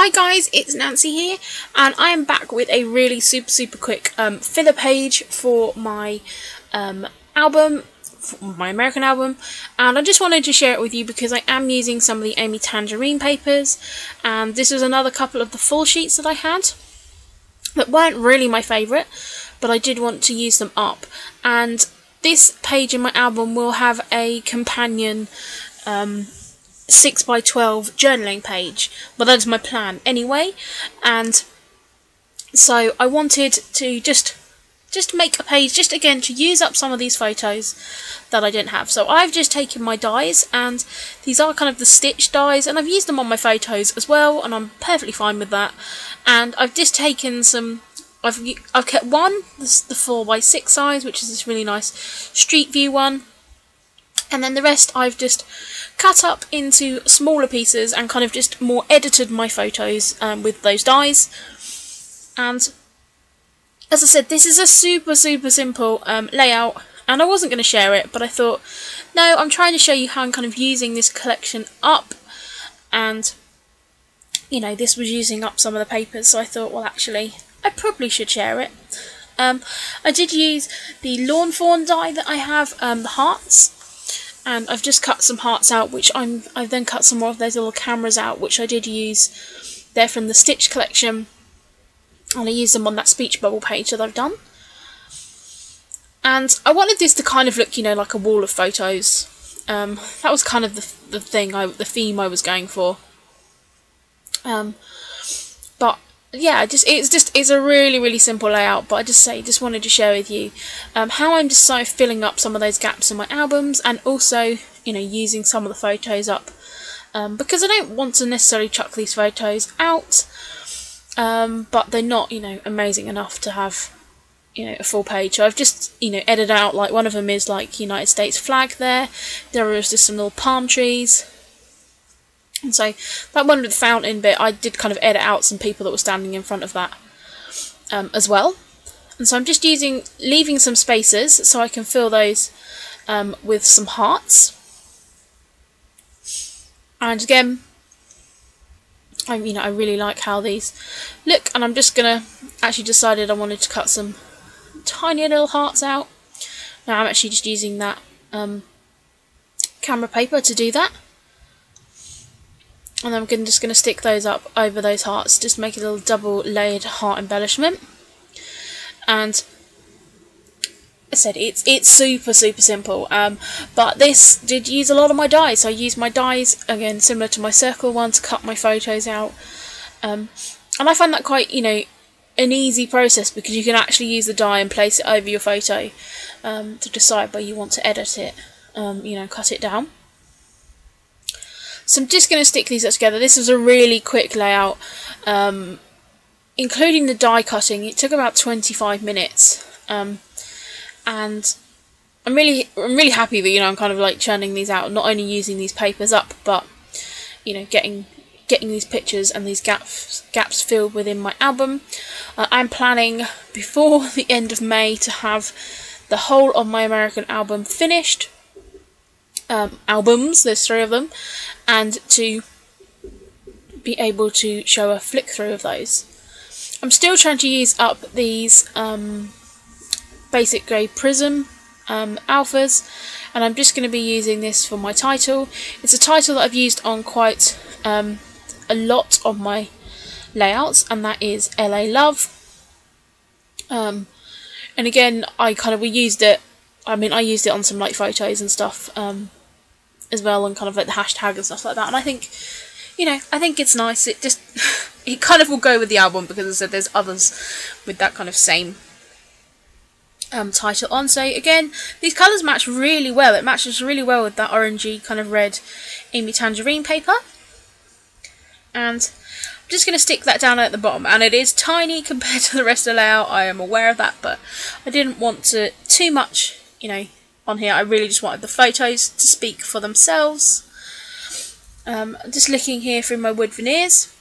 Hi guys, it's Nancy here, and I am back with a really super quick filler page for my album, for my American album, and I just wanted to share it with you because I am using some of the Amy Tangerine papers, and this was another couple of the full sheets that I had that weren't really my favourite, but I did want to use them up. And this page in my album will have a companion 6x12 journaling page, but that's my plan anyway. And so I wanted to just make a page just again to use up some of these photos that I didn't have. So I've just taken my dies, and these are kind of the stitch dies, and I've used them on my photos as well, and I'm perfectly fine with that. And I've just taken some, I've kept one, this the 4x6 size, which is this really nice street view one, and then the rest I've just cut up into smaller pieces and kind of just more edited my photos with those dies. And as I said, this is a super simple layout, and I wasn't going to share it, but I thought, no, I'm trying to show you how I'm kind of using this collection up, and you know, this was using up some of the papers, so I thought, well, actually I probably should share it. I did use the Lawn Fawn die that I have, the hearts, and I've just cut some hearts out, which I've then cut some more of those little cameras out, which I did use. They're from the Stitch collection, and I used them on that speech bubble page that I've done. And I wanted this to kind of look, you know, like a wall of photos. That was kind of the theme I was going for. But yeah, it's a really simple layout, but I just wanted to share with you how I'm just sort of filling up some of those gaps in my albums, and also, you know, using some of the photos up, because I don't want to necessarily chuck these photos out, but they're not, you know, amazing enough to have, you know, a full page. So I've just, you know, edited out, like, one of them is like United States flag there is just some little palm trees. And so that one with the fountain bit, I did kind of edit out some people that were standing in front of that as well. And so I'm just leaving some spaces so I can fill those with some hearts. And again, I really like how these look, and I'm just gonna actually decided I wanted to cut some tiny little hearts out. Now I'm actually just using that camera paper to do that. And I'm just going to stick those up over those hearts, just make a little double layered heart embellishment. And I said it's super simple, but this did use a lot of my dies. So I used my dies, again similar to my circle one, to cut my photos out. And I find that quite, you know, an easy process, because you can actually use the die and place it over your photo to decide where you want to edit it, you know, cut it down. So I'm just going to stick these up together. This was a really quick layout, including the die cutting. It took about 25 minutes, and I'm really happy that, you know, I'm kind of like churning these out, not only using these papers up, but, you know, getting these pictures and these gaps filled within my album. I'm planning before the end of May to have the whole of my American album finished. Albums, there's 3 of them, and to be able to show a flick through of those. I'm still trying to use up these basic grey prism alphas, and I'm just going to be using this for my title. It's a title that I've used on quite a lot of my layouts, and that is LA Love. And again, we used it. I mean, I used it on some like photos and stuff as well, and kind of like the hashtag and stuff like that. And I think, you know, I think it's nice. It just it kind of will go with the album, because as I said, there's others with that kind of same title on. So again, these colours match really well. It matches really well with that orangey kind of red Amy Tangerine paper. And I'm just going to stick that down at the bottom, and it is tiny compared to the rest of the layout. I am aware of that, but I didn't want to too much, you know, on here. I really just wanted the photos to speak for themselves. Just looking here through my wood veneers,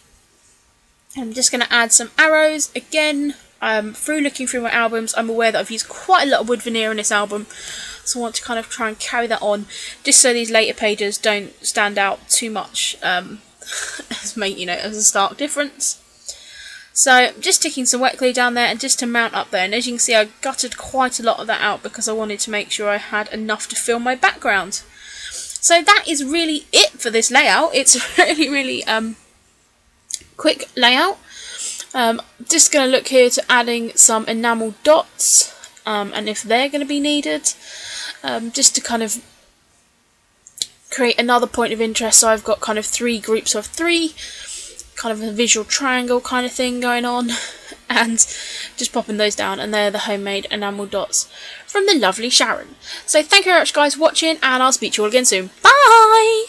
I'm just going to add some arrows again. Through looking through my albums, I'm aware that I've used quite a lot of wood veneer in this album, so I want to kind of try and carry that on, just so these later pages don't stand out too much as a stark difference. So just sticking some wet glue down there and just to mount up there, and as you can see I gutted quite a lot of that out because I wanted to make sure I had enough to fill my background. So that is really it for this layout. It's a really quick layout. Just going to look here to adding some enamel dots, and if they're going to be needed, just to kind of create another point of interest. So I've got kind of 3 groups of 3, kind of a visual triangle kind of thing going on, and just popping those down, and they're the homemade enamel dots from the lovely Sharon. So thank you very much guys for watching, and I'll speak to you all again soon. Bye!